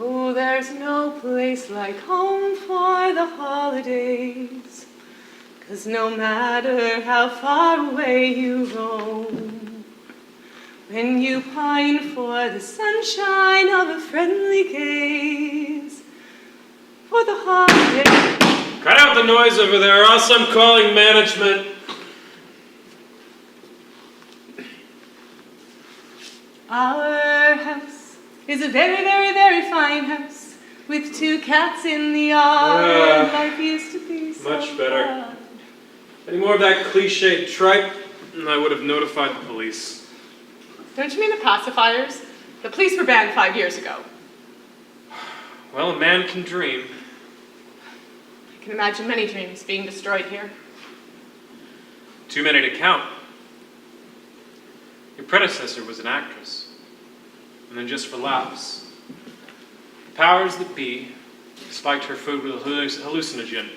Oh, there's no place like home for the holidays, 'cause no matter how far away you roam, when you pine for the sunshine of a friendly gaze, for the holidays. Cut out the noise over there, or else I'm calling management. Our house is a very, very, very fine house with 2 cats in the yard. Life used to be so Much better. hard. Any more of that cliched tripe, and I would have notified the police. Don't you mean the pacifiers? The police were banned 5 years ago. Well, a man can dream. I can imagine many dreams being destroyed here. Too many to count. Your predecessor was an actress. And then just for laughs, the powers that be spiked her food with a hallucinogen.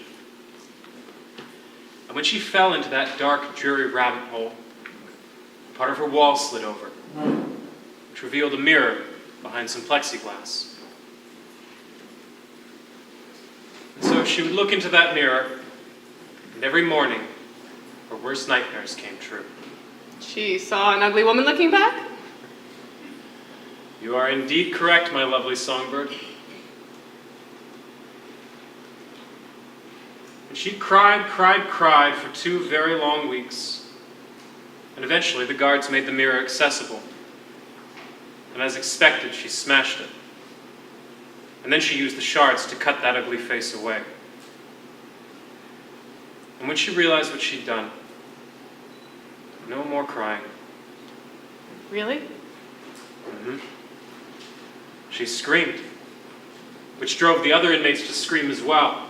And when she fell into that dark, dreary rabbit hole, part of her wall slid over, which revealed a mirror behind some plexiglass. And so she would look into that mirror, and every morning, her worst nightmares came true. She saw an ugly woman looking back? You are indeed correct, my lovely songbird. And she cried for 2 very long weeks. And eventually the guards made the mirror accessible. And as expected, she smashed it. And then she used the shards to cut that ugly face away. And when she realized what she'd done, no more crying. Really? Mm-hmm. She screamed, which drove the other inmates to scream as well.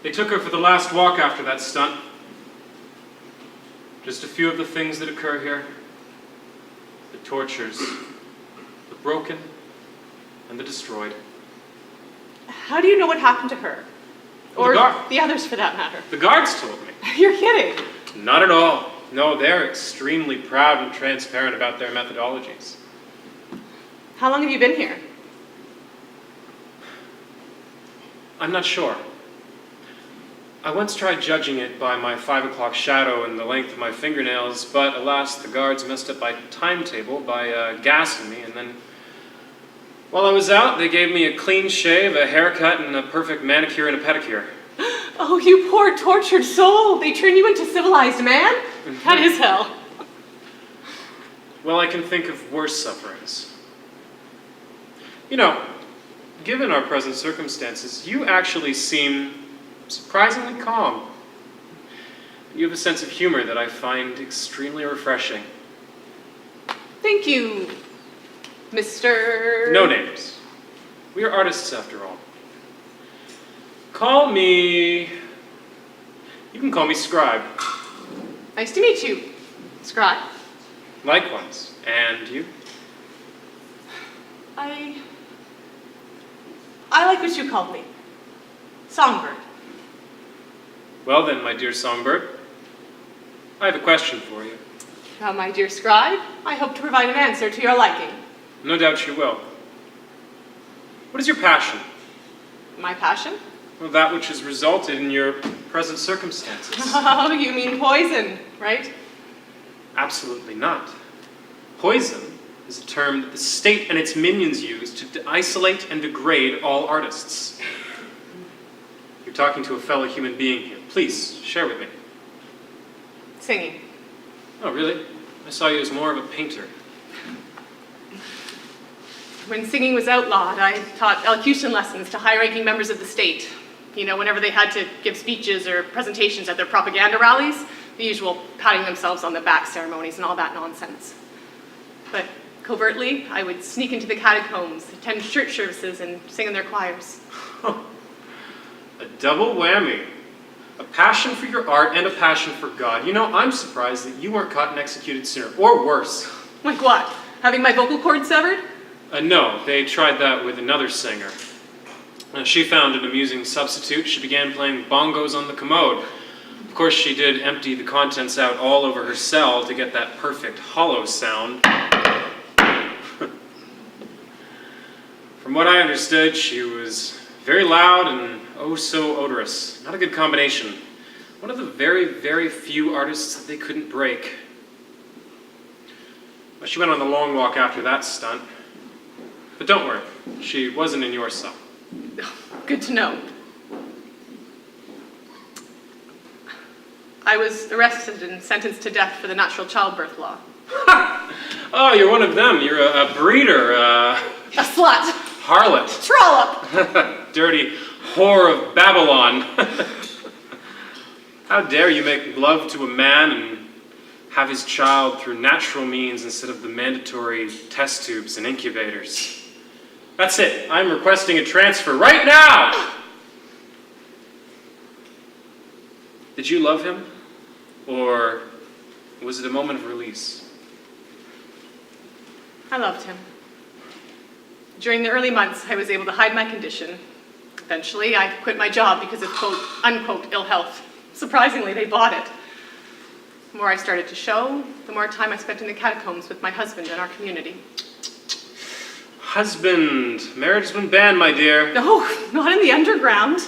They took her for the last walk after that stunt. Just a few of the things that occur here. The tortures, the broken, and the destroyed. How do you know what happened to her? Well, Or the others, for that matter. The guards told me. You're kidding. Not at all. No, they're extremely proud and transparent about their methodologies. How long have you been here? I'm not sure. I once tried judging it by my 5 o'clock shadow and the length of my fingernails, but alas, the guards messed up my timetable by gassing me, and then while I was out, they gave me a clean shave, a haircut, and a perfect manicure and a pedicure. Oh, you poor tortured soul. They turn you into civilized man? That is hell. Well, I can think of worse sufferings. You know, given our present circumstances, you actually seem surprisingly calm. You have a sense of humor that I find extremely refreshing. Thank you, Mr. No names. We are artists after all. Call me... You can call me Scribe. Nice to meet you, Scribe. Likewise. And you? I like what you called me. Songbird. Well then, my dear songbird, I have a question for you. Now, my dear Scribe, I hope to provide an answer to your liking. No doubt you will. What is your passion? My passion? Well, that which has resulted in your present circumstances. Oh, you mean poison, right? Absolutely not. Poison is a term that the state and its minions use to isolate and degrade all artists. You're talking to a fellow human being here. Please, share with me. Singing. Oh, really? I saw you as more of a painter. When singing was outlawed, I taught elocution lessons to high-ranking members of the state. You know, whenever they had to give speeches or presentations at their propaganda rallies, the usual patting themselves on the back ceremonies and all that nonsense. But covertly, I would sneak into the catacombs, attend church services, and sing in their choirs. A double whammy. A Passion for your art and a passion for God. You know, I'm surprised that you weren't caught and executed sooner. Or worse. Like what? Having my vocal cord severed? No, they tried that with another singer. She found an amusing substitute. She began playing bongos on the commode. Of course, she did empty the contents out all over her cell to get that perfect hollow sound. From what I understood, she was very loud and oh so odorous. Not a good combination. One of the very, very few artists that they couldn't break. Well, she went on the long walk after that stunt. But don't worry, she wasn't in your cell. Good to know. I was arrested and sentenced to death for the natural childbirth law. Oh, you're one of them. You're a breeder, A slut. harlot. Trollop. Dirty whore of Babylon. How dare you make love to a man and have his child through natural means instead of the mandatory test tubes and incubators. That's it. I'm requesting a transfer right now! Did you love him? Or was it a moment of release? I loved him. During the early months, I was able to hide my condition. Eventually, I quit my job because of quote, unquote, ill health. Surprisingly, they bought it. The more I started to show, the more time I spent in the catacombs with my husband and our community. Husband. Marriage has been banned, my dear. No, not in the underground.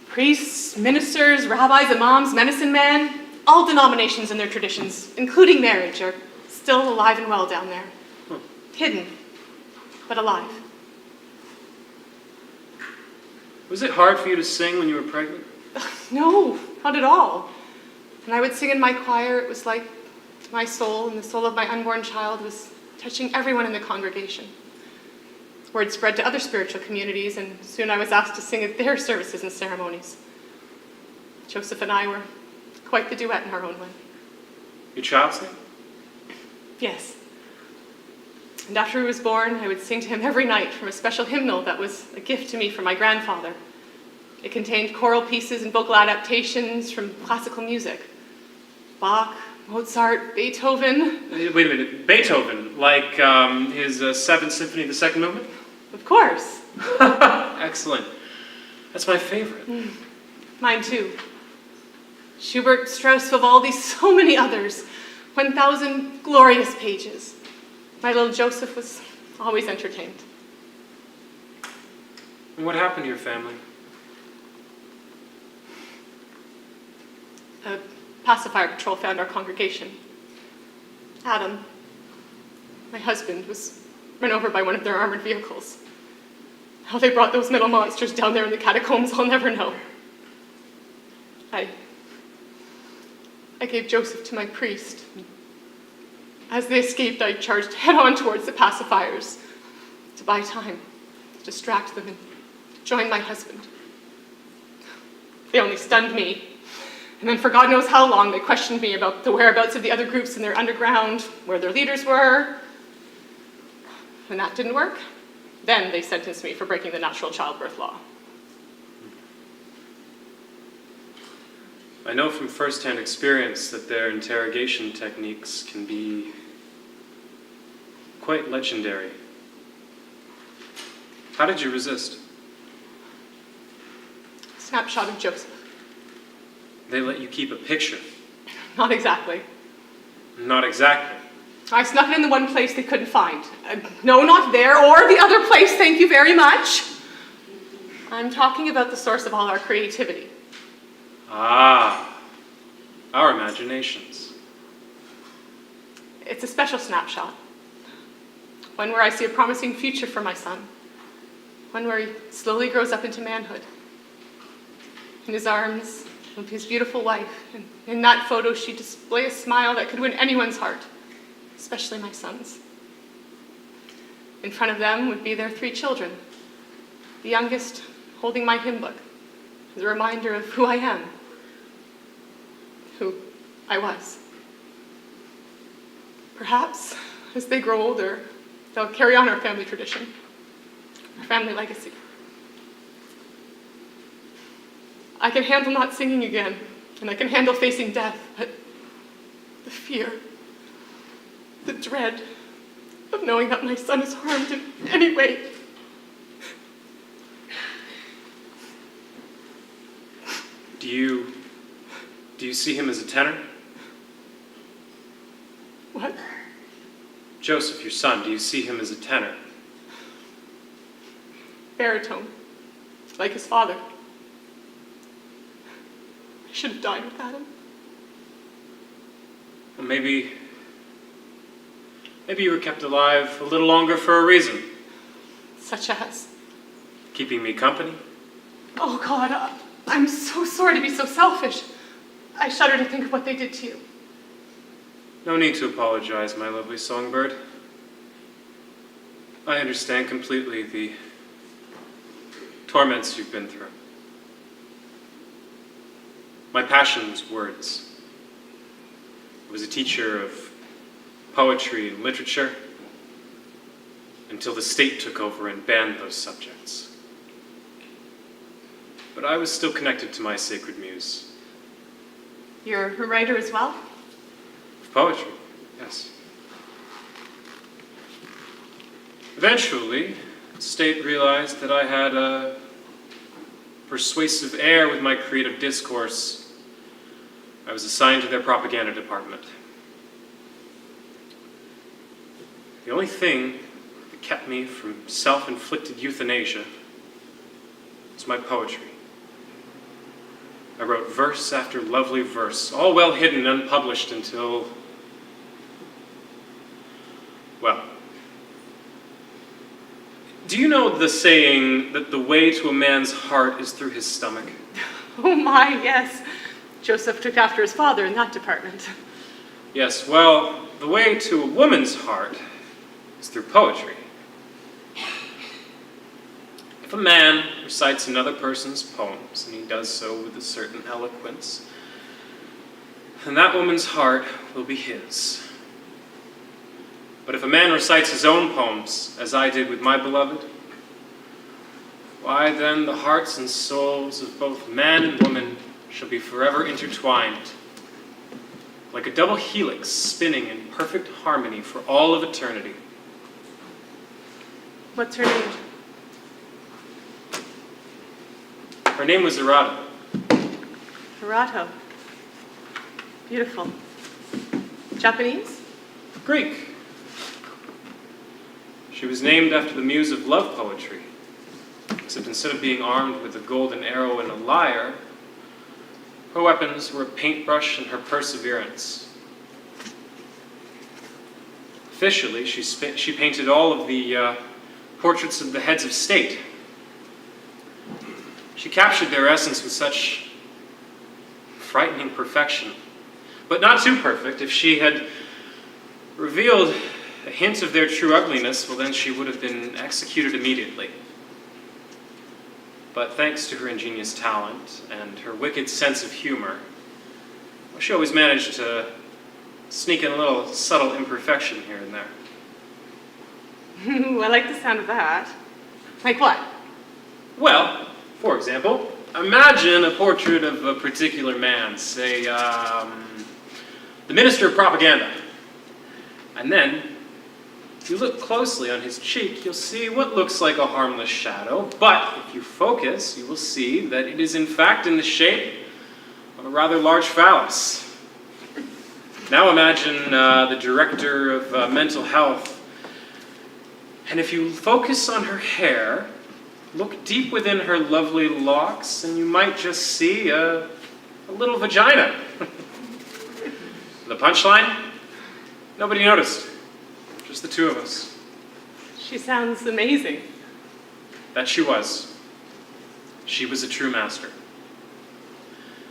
Priests, ministers, rabbis, imams, medicine men, all denominations and their traditions, including marriage, are still alive and well down there. Hidden, but alive. Was it hard for you to sing when you were pregnant? No, not at all. When I would sing in my choir, it was like my soul and the soul of my unborn child was touching everyone in the congregation. Word spread to other spiritual communities, and soon I was asked to sing at their services and ceremonies. Joseph and I were quite the duet in our own way. Your child sang? Yes. And after he was born, I would sing to him every night from a special hymnal that was a gift to me from my grandfather. It contained choral pieces and vocal adaptations from classical music. Bach, Mozart, Beethoven. Wait a minute, Beethoven, like his Seventh Symphony, the second movement? Of course. Excellent. That's my favorite. Mine too. Schubert, Strauss, Vivaldi, so many others. 1,000 glorious pages. My little Joseph was always entertained. And what happened to your family? A pacifier patrol found our congregation. Adam, my husband, was run over by one of their armored vehicles. How they brought those metal monsters down there in the catacombs, I'll never know. I gave Joseph to my priest. As they escaped, I charged head-on towards the pacifiers to buy time, to distract them, and join my husband. They only stunned me. And then for God knows how long, they questioned me about the whereabouts of the other groups in their underground, where their leaders were. When that didn't work, then they sentenced me for breaking the natural childbirth law. I know from first-hand experience that their interrogation techniques can be quite legendary. How did you resist? Snapshot of Joseph. They let you keep a picture. Not exactly. Not exactly. I snuck it in the one place they couldn't find. No, not there, or the other place, thank you very much. I'm talking about the source of all our creativity. Ah, our imaginations. It's a special snapshot. One where I see a promising future for my son. One where he slowly grows up into manhood. In his arms of his beautiful wife. And in that photo, she'd display a smile that could win anyone's heart, especially my son's. In front of them would be their 3 children, the youngest holding my hymn book as a reminder of who I am, who I was. Perhaps, as they grow older, they'll carry on our family tradition, our family legacy. I can handle not singing again, and I can handle facing death, but the fear, the dread of knowing that my son is harmed in any way. Do you see him as a tenor? What? Joseph, your son, do you see him as a tenor? Baritone, like his father. I should have died with Adam. Well, maybe you were kept alive a little longer for a reason. Such as? Keeping me company. Oh God, I'm so sorry to be so selfish. I shudder to think of what they did to you. No need to apologize, my lovely songbird. I understand completely the torments you've been through. My passion was words. I was a teacher of poetry and literature until the state took over and banned those subjects. But I was still connected to my sacred muse. You're a writer as well? Of poetry, yes. Eventually, the state realized that I had a persuasive air with my creative discourse. I was assigned to their propaganda department. The only thing that kept me from self-inflicted euthanasia was my poetry. I wrote verse after lovely verse, all well hidden and unpublished until, well, do you know the saying that the way to a man's heart is through his stomach? Oh my, yes. Joseph took after his father in that department. Yes, well, the way to a woman's heart is through poetry. If a man recites another person's poems, and he does so with a certain eloquence, then that woman's heart will be his. But if a man recites his own poems, as I did with my beloved, why then the hearts and souls of both man and woman shall be forever intertwined, like a double helix spinning in perfect harmony for all of eternity. What's her name? Her name was Errata. Harato. Beautiful. Japanese? Greek. She was named after the muse of love poetry, except instead of being armed with a golden arrow and a lyre, her weapons were a paintbrush and her perseverance. Officially, she painted all of the portraits of the heads of state. She captured their essence with such frightening perfection, but not too perfect. If she had revealed a hint of their true ugliness, well then she would have been executed immediately. But thanks to her ingenious talent and her wicked sense of humor, well, she always managed to sneak in a little subtle imperfection here and there. Ooh, I like the sound of that. Like what? Well, for example, imagine a portrait of a particular man, say, the Minister of Propaganda. And then, if you look closely on his cheek, you'll see what looks like a harmless shadow, but if you focus, you will see that it is in fact in the shape of a rather large phallus. Now imagine the Director of Mental Health, and if you focus on her hair, look deep within her lovely locks, and you might just see a little vagina. The punchline? Nobody noticed. Just the two of us. She sounds amazing. That she was. She was a true master.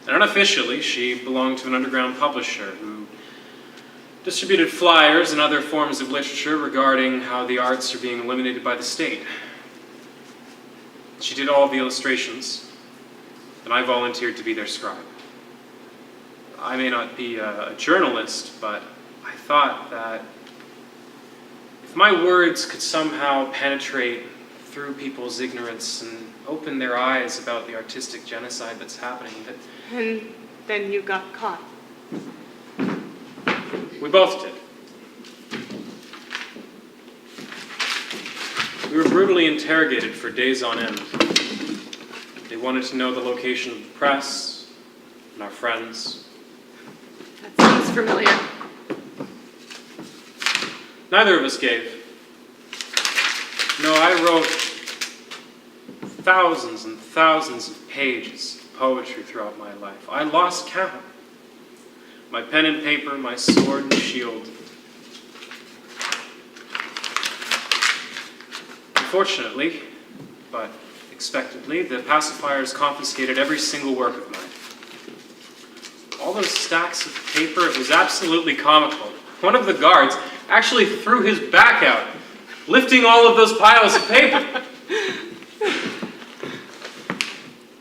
And unofficially, she belonged to an underground publisher who distributed flyers and other forms of literature regarding how the arts are being eliminated by the state. She did all of the illustrations, and I volunteered to be their scribe. I may not be a journalist, but I thought that if my words could somehow penetrate through people's ignorance and open their eyes about the artistic genocide that's happening. And then you got caught. We both did. We were brutally interrogated for days on end. They wanted to know the location of the press and our friends. That sounds familiar. Neither of us gave. No, I wrote thousands and thousands of pages of poetry throughout my life. I lost count. My pen and paper, my sword and shield. Unfortunately, but expectedly, the pacifiers confiscated every single work of mine. All those stacks of paper, it was absolutely comical. One of the guards actually threw his back out, lifting all of those piles of paper.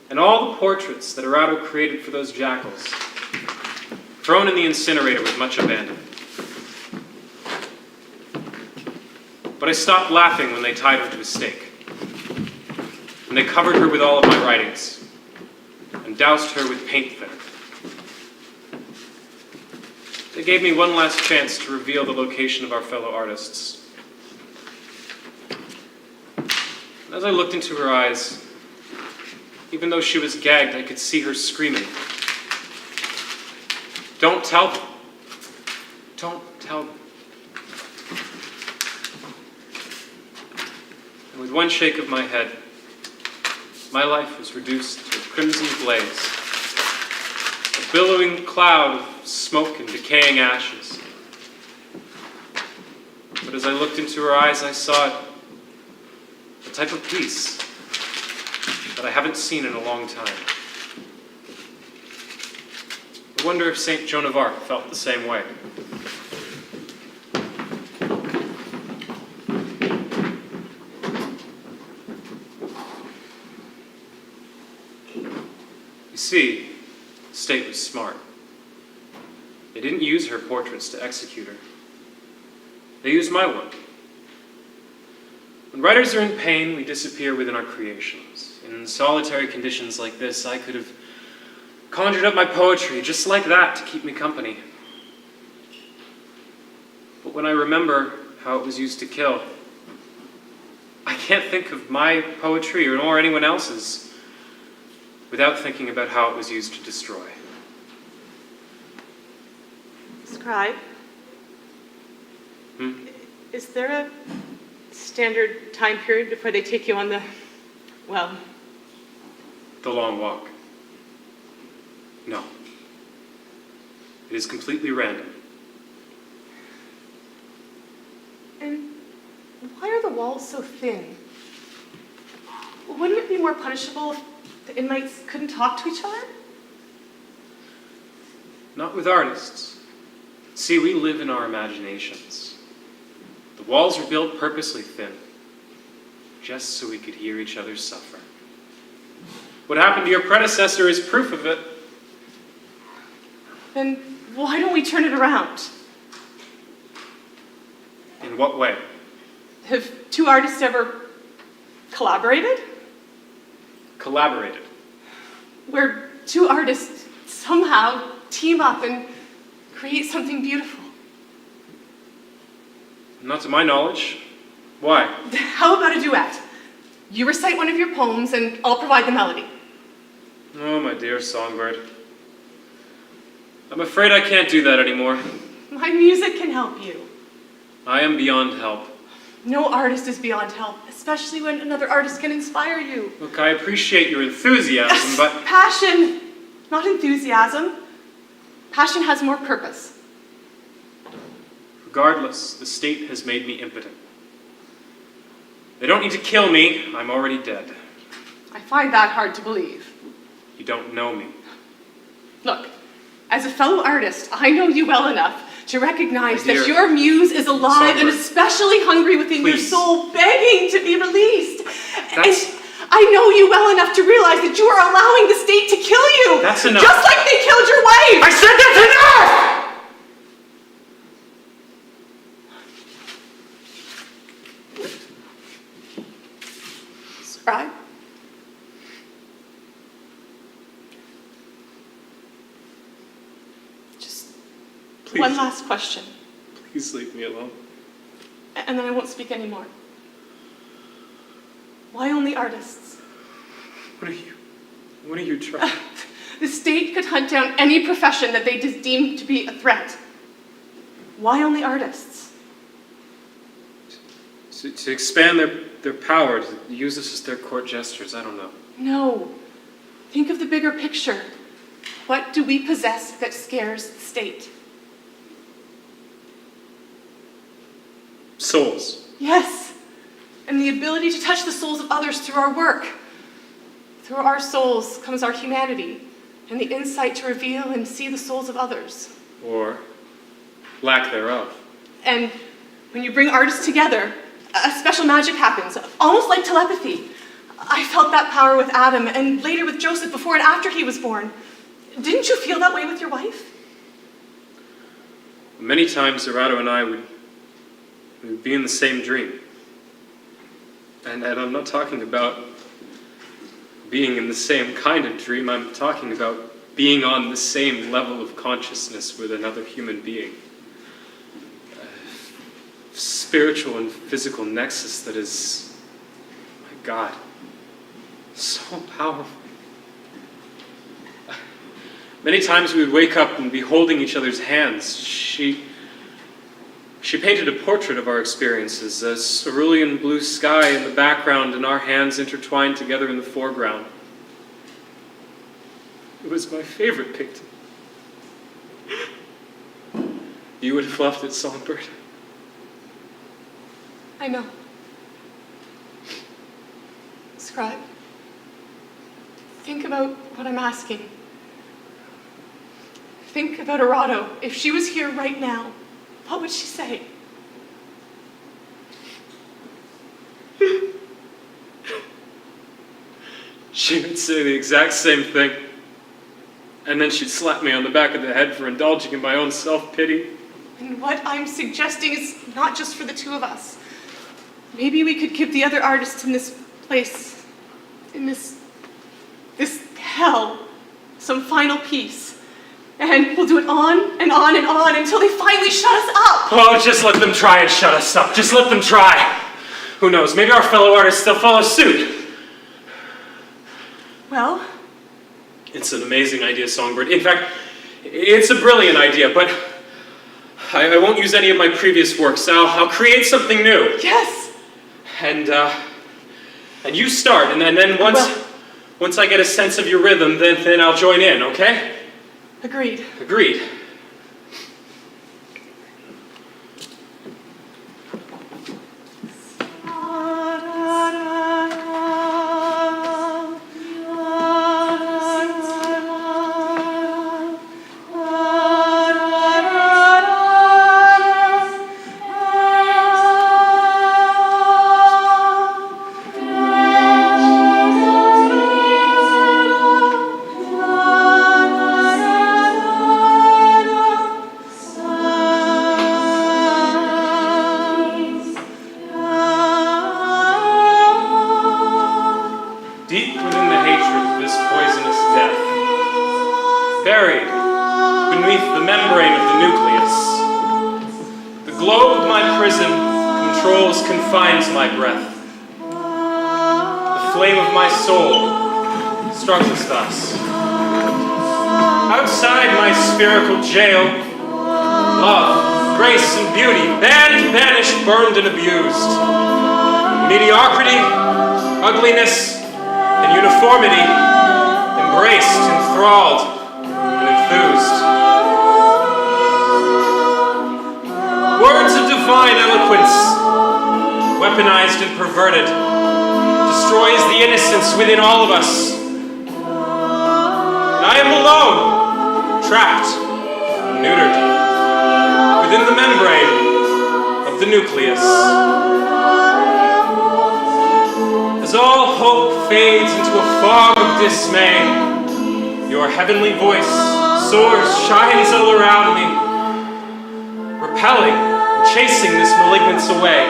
And all the portraits that Arado created for those jackals, thrown in the incinerator with much abandon. But I stopped laughing when they tied her to a stake. And they covered her with all of my writings and doused her with paint thinner. They gave me one last chance to reveal the location of our fellow artists. And as I looked into her eyes, even though she was gagged, I could see her screaming. Don't tell them. Don't tell them. And with one shake of my head, my life was reduced to a crimson blaze, a billowing cloud of smoke and decaying ashes. But as I looked into her eyes, I saw a type of peace that I haven't seen in a long time. I wonder if St. Joan of Arc felt the same way. You see, the state was smart. They didn't use her portraits to execute her. They used my work. When writers are in pain, we disappear within our creations. In solitary conditions like this, I could have conjured up my poetry just like that to keep me company. But when I remember how it was used to kill, I can't think of my poetry or anyone else's without thinking about how it was used to destroy. Scribe? Is there a standard time period before they take you on the long walk? No. It is completely random. And why are the walls so thin? Wouldn't it be more punishable if the inmates couldn't talk to each other? Not with artists. See, we live in our imaginations. The walls are built purposely thin, just so we could hear each other suffer. What happened to your predecessor is proof of it. Then why don't we turn it around? In what way? Have two artists ever collaborated? Collaborated. Where two artists somehow team up and create something beautiful. Not to my knowledge. Why? How about a duet? You recite one of your poems and I'll provide the melody. Oh, my dear songbird. I'm afraid I can't do that anymore. My music can help you. I am beyond help. No artist is beyond help, especially when another artist can inspire you. Look, I appreciate your enthusiasm, but... Passion, not enthusiasm. Passion has more purpose. Regardless, the state has made me impotent. They don't need to kill me. I'm already dead. I find that hard to believe. You don't know me. Look, as a fellow artist, I know you well enough to recognize My dear that your muse is alive and songbird, especially hungry within your please. soul, begging to be released. That's- And I know you well enough to realize that you are allowing the state to kill you. That's enough. Just like they killed your wife. I said that's enough! Scribe, Please. One last question, Please leave me alone. and then I won't speak anymore. Why only artists? What are you trying? The state could hunt down any profession that they deem to be a threat. Why only artists? To expand their power, to use us as their court gestures, I don't know. No. Think of the bigger picture. What do we possess that scares the state? Souls. Yes. And the ability to touch the souls of others through our work. Through our souls comes our humanity and the insight to reveal and see the souls of others. Or lack thereof. And when you bring artists together, a special magic happens, almost like telepathy. I felt that power with Adam and later with Joseph before and after he was born. Didn't you feel that way with your wife? Many times, Dorado and I would be in the same dream. And I'm not talking about being in the same kind of dream. I'm talking about being on the same level of consciousness with another human being. A spiritual and physical nexus that is, my God, so powerful. Many times we would wake up and be holding each other's hands. She painted a portrait of our experiences, a cerulean blue sky in the background and our hands intertwined together in the foreground. It was my favorite painting. You would have loved it, Songbird. I know. Scribe, think about what I'm asking. Think about Arado. If she was here right now, what would she say? She would say the exact same thing. And then she'd slap me on the back of the head for indulging in my own self-pity. And what I'm suggesting is not just for the two of us. Maybe we could give the other artists in this place, in this hell, some final peace. And we'll do it on and on and on until they finally shut us up. Oh, just let them try and shut us up. Just let them try. Who knows, maybe our fellow artists still follow suit. Well? It's an amazing idea, Songbird. In fact, it's a brilliant idea, but I won't use any of my previous works. I'll create something new. Yes. And you start, and then once I get a sense of your rhythm, then I'll join in, okay? Agreed. Agreed. Deep within the hatred of this poisonous death, buried beneath the membrane of the nucleus, the globe of my prison confines my breath. The flame of my soul struggles thus. Outside my spherical jail, love, grace, and beauty, banned, banished, burned, and abused. Mediocrity, ugliness, and uniformity, embraced, enthralled, and enthused. Words of divine eloquence, weaponized and perverted, destroys the innocence within all of us. And I am alone, trapped, neutered, within the membrane of the nucleus. As all hope fades into a fog of dismay, your heavenly voice soars, shines all around me, repelling and chasing this malignance away,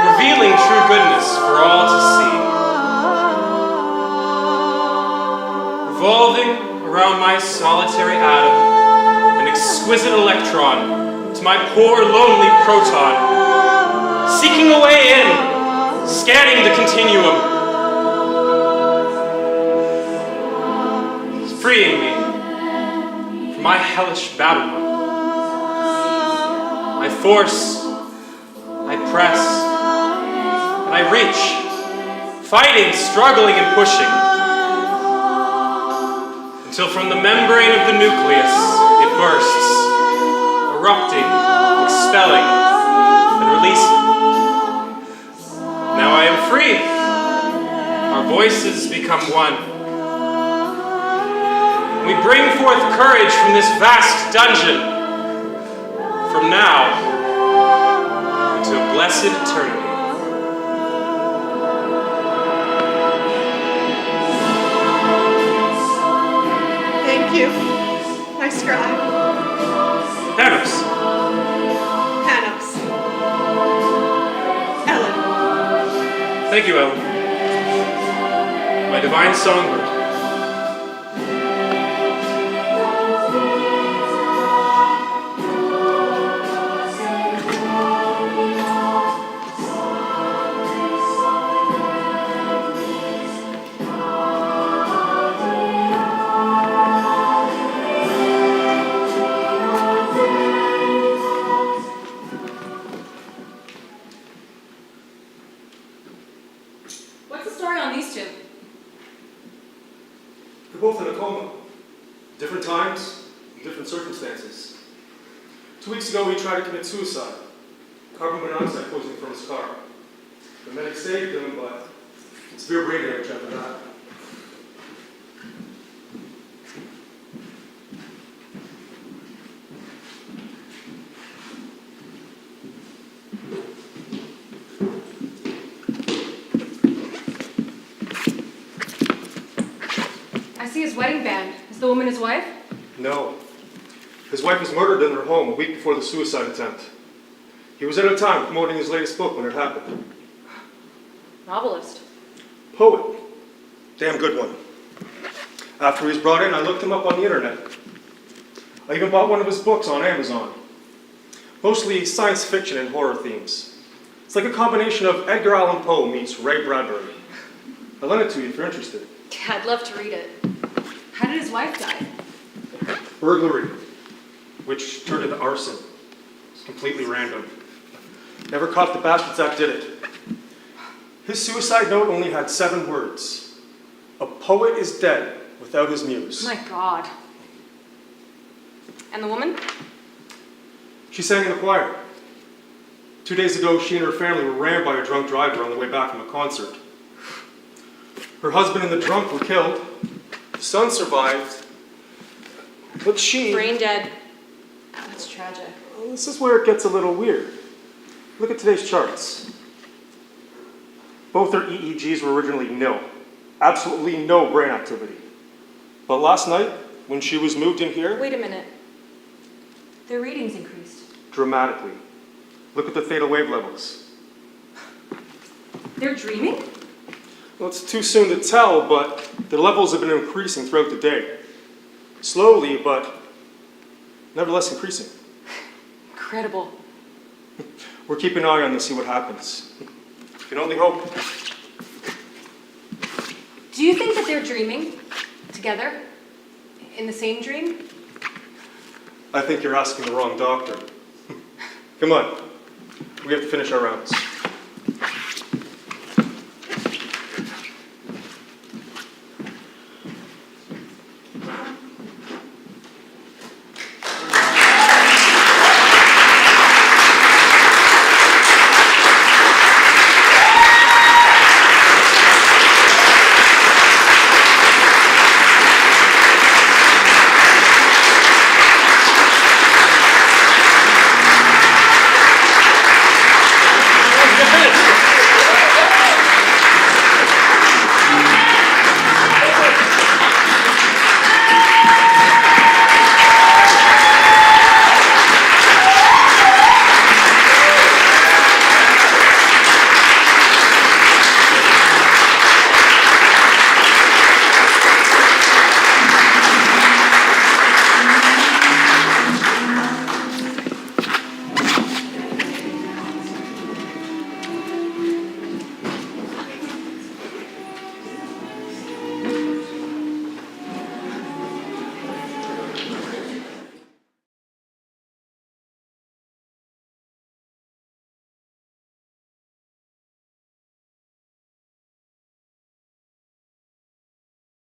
revealing true goodness for all to see. Revolving around my solitary atom, exquisite electron to my poor lonely proton, seeking a way in, scanning the continuum, freeing me from my hellish Babylon. I force, I press, and I reach, fighting, struggling, and pushing, until from the membrane of the nucleus it bursts, erupting, expelling, and releasing. Now I am free. Our voices become one. We bring forth courage from this vast dungeon, from now into a blessed eternity. Thank you, my scribe. Panos. Panos. Ellen. Thank you, Ellen. My divine songbird. What's the story on these two? They're both in a coma. Different times, different circumstances. 2 weeks ago, he tried to commit suicide. Carbon monoxide poisoning from his car. The medic saved him, but severe brain damage after that. I see his wedding band. Is the woman his wife? No. His wife was murdered in her home a week before the suicide attempt. He was at a time promoting his latest book when it happened. Novelist. Poet. Damn good one. After he was brought in, I looked him up on the internet. I even bought one of his books on Amazon. Mostly science fiction and horror themes. It's like a combination of Edgar Allan Poe meets Ray Bradbury. I'll lend it to you if you're interested. Yeah, I'd love to read it. How did his wife die? Burglary, which turned into arson. It's completely random. Never caught the bastards that did it. His suicide note only had 7 words. A poet is dead without his muse. My God. And the woman? She sang in the choir. 2 days ago, she and her family were rammed by a drunk driver on the way back from a concert. Her husband and the drunk were killed. The son survived. But she... Brain dead. That's tragic. Well, this is where it gets a little weird. Look at today's charts. Both their EEGs were originally nil. Absolutely no brain activity. But last night, when she was moved in here... Wait a minute. Their readings increased. Dramatically. Look at the theta wave levels. They're dreaming? Well, it's too soon to tell, but the levels have been increasing throughout the day. Slowly, but nevertheless increasing. Incredible. We're keeping an eye on this, see what happens. You can only hope. Do you think that they're dreaming together? In the same dream? I think you're asking the wrong doctor. Come on. We have to finish our rounds.